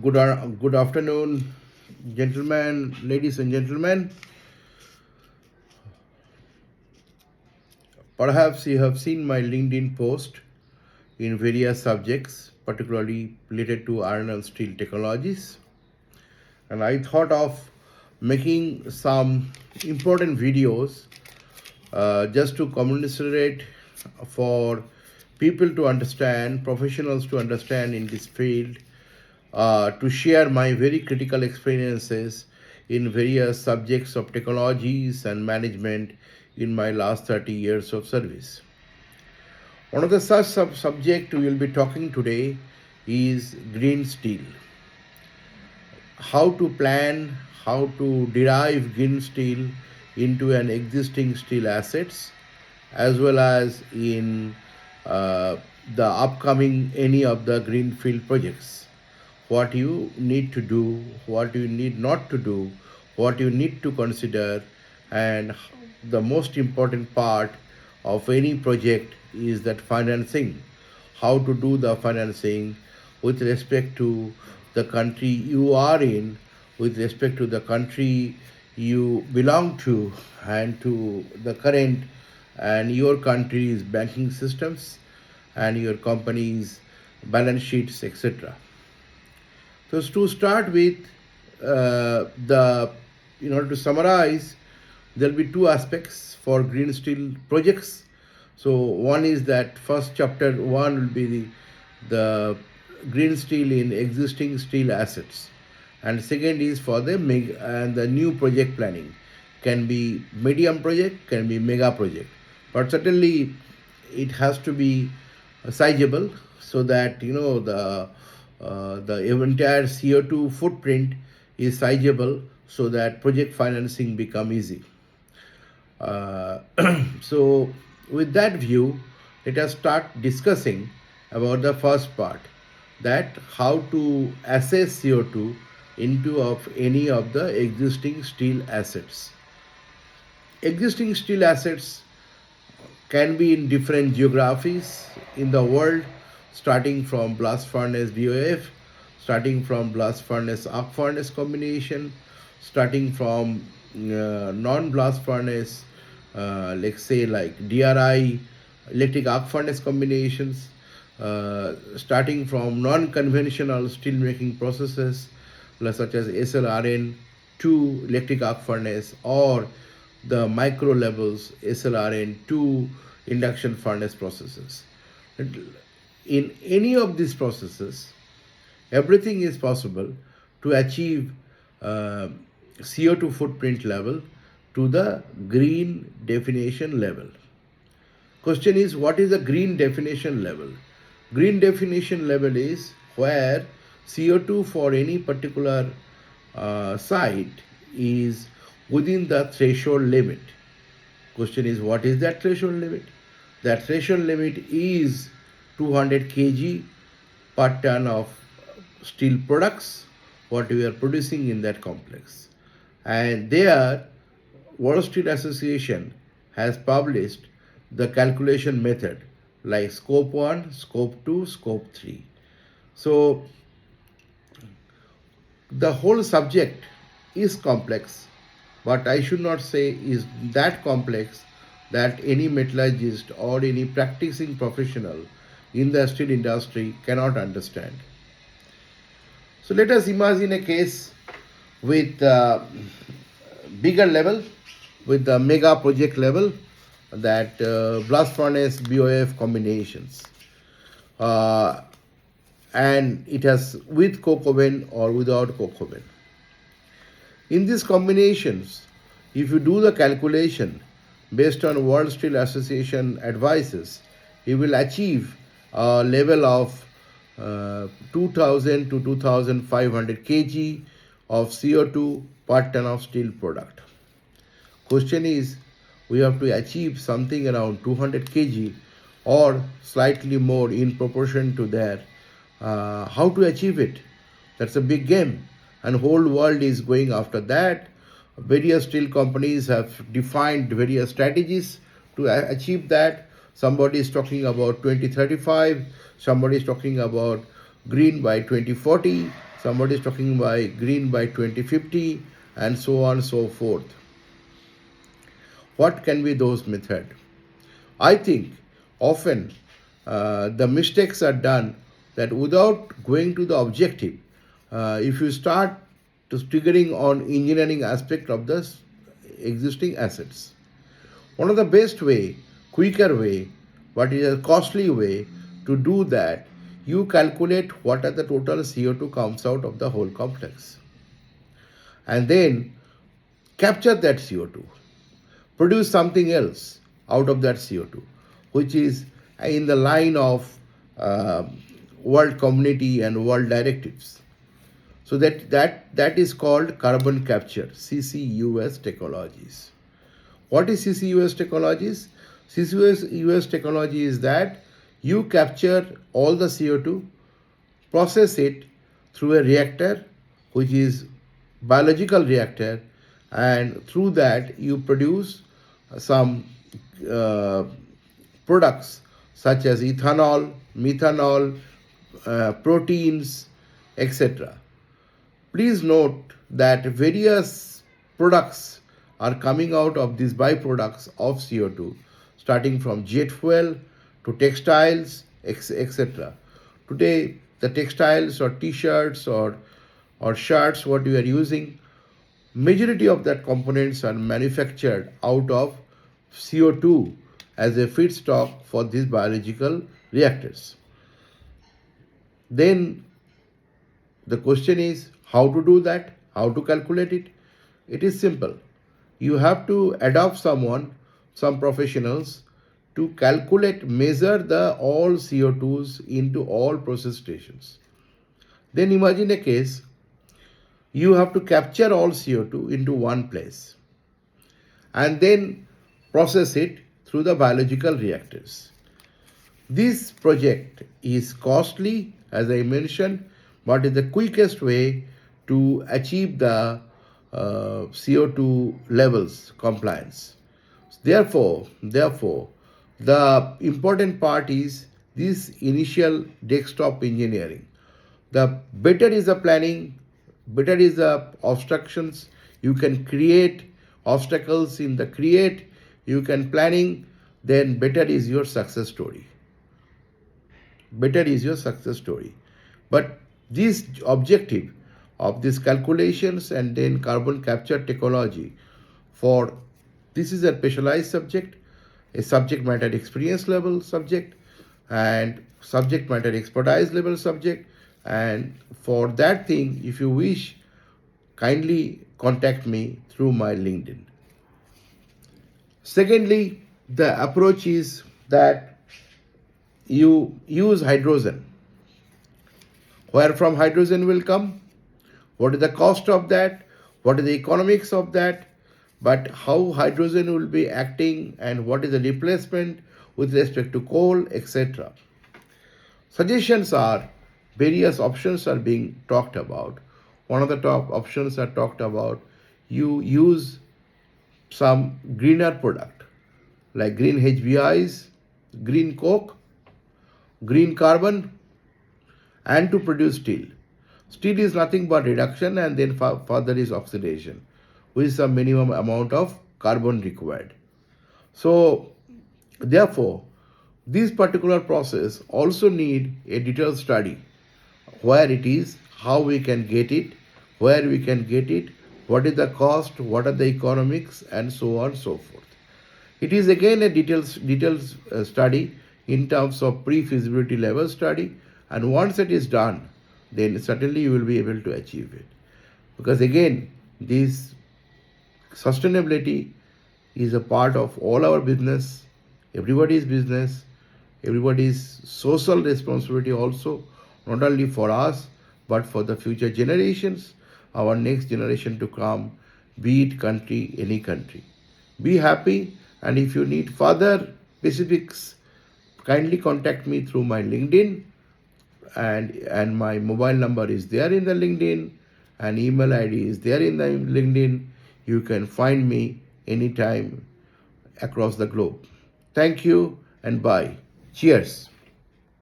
Good afternoon, gentlemen, ladies and gentlemen. Perhaps you have seen my LinkedIn post in various subjects, particularly related to iron and steel technologies. And I thought of making some important videos just to communicate for people to understand, professionals to understand in this field, to share my very critical experiences in various subjects of technologies and management in my last 30 years of service. One of the such subject we will be talking today is green steel. How to plan, how to derive green steel into an existing steel assets, as well as in uh, the upcoming any of the greenfield projects. What you need to do, what you need not to do, what you need to consider, and the most important part of any project is that financing. How to do the financing with respect to the country you are in, with respect to the country you belong to, and to the current and your country's banking systems and your company's balance sheets, etc. So to start with, in order to summarize, there'll be two aspects for green steel projects. So one is that first chapter one will be the green steel in existing steel assets, and second is for the new project planning. Can be medium project, can be mega project, but certainly it has to be sizable so that the entire CO2 footprint is sizable so that project financing become easy. Uh, so with that view, let us start discussing about the first part, that how to assess CO2 into of any of the existing steel assets. Existing steel assets can be in different geographies in the world, starting from blast furnace BOF, starting from blast furnace arc furnace combination, starting from non-blast furnace, let's say like DRI, electric arc furnace combinations, starting from non-conventional steel making processes such as SLRN to electric arc furnace, or the micro levels SLRN to induction furnace processes. In any of these processes, everything is possible to achieve uh, CO2 footprint level to the green definition level. Question is, what is the green definition level? Green definition level is where CO2 for any particular site is within the threshold limit. Question is, what is that threshold limit? That threshold limit is 200 kg per ton of steel products, what we are producing in that complex. And there, World Steel Association has published the calculation method like scope 1, scope 2, scope 3. So the whole subject is complex, but I should not say is that complex that any metallurgist or any practicing professional in the steel industry cannot understand. So let us imagine a case with bigger level, with the mega project level, that blast furnace BOF combinations. Uh, and it has with coke oven or without coke oven. In these combinations, if you do the calculation based on World Steel Association advices, you will achieve a level of 2000 to 2500 kg of CO2 per ton of steel product. Question is, we have to achieve something around 200 kg or slightly more in proportion to that. How to achieve it? That's a big game, and whole world is going after that. Various steel companies have defined various strategies to achieve that. Somebody is talking about 2035, somebody is talking about green by 2040, somebody is talking by green by 2050, and so on and so forth. What can be those methods? I think often the mistakes are done that without going to the objective, if you start to triggering on engineering aspect of the existing assets. One of the best way, quicker way, but it is a costly way to do that, you calculate what are the total CO2 comes out of the whole complex. And then capture that CO2, produce something else out of that CO2, which is in the line of uh, world community and world directives. So that is called carbon capture, CCUS technologies. What is CCUS technologies? CCUS technology is that you capture all the CO2, process it through a reactor, which is biological reactor, and through that you produce some uh, products such as ethanol, methanol, proteins, etc. Please note that various products are coming out of these byproducts of CO2, starting from jet fuel to textiles, etc. Today, the textiles or t-shirts or shirts what we are using, majority of that components are manufactured out of CO2 as a feedstock for these biological reactors. Then the question is how to do that, how to calculate it. It is simple. You have to adopt someone, some professionals, to calculate, measure the all CO2s into all process stations. Then imagine a case you have to capture all CO2 into one place and then process it through the biological reactors. This project is costly, as I mentioned, but is the quickest way to achieve the CO2 levels compliance. Therefore, the important part is this initial desktop engineering. The better is the planning, better is the obstructions. You can create obstacles in the create, you can planning, then better is your success story. Better is your success story. But this objective of these calculations and then carbon capture technology for this is a specialized subject, a subject matter experience level subject, and subject matter expertise level subject. And for that thing, if you wish, kindly contact me through my LinkedIn. Secondly, the approach is that you use hydrogen. Where from hydrogen will come? What is the cost of that? What is the economics of that? But how hydrogen will be acting and what is the replacement with respect to coal, etc. Suggestions are various options are being talked about. One of the top options are talked about you use some greener product like green HBIs, green coke, green carbon, and to produce steel. Steel is nothing but reduction and then further is oxidation with some minimum amount of carbon required. So therefore, this particular process also need a detailed study where it is, how we can get it, where we can get it, what is the cost, what are the economics, and so on and so forth. It is again a detailed study in terms of pre-feasibility level study, and once it is done, then certainly you will be able to achieve it. Because again, this sustainability is a part of all our business, everybody's business, everybody's social responsibility also, not only for us, but for the future generations, our next generation to come, be it country, any country. Be happy, and if you need further specifics, kindly contact me through my LinkedIn, and my mobile number is there in the LinkedIn, and email ID is there in the LinkedIn. You can find me anytime across the globe. Thank you and bye. Cheers.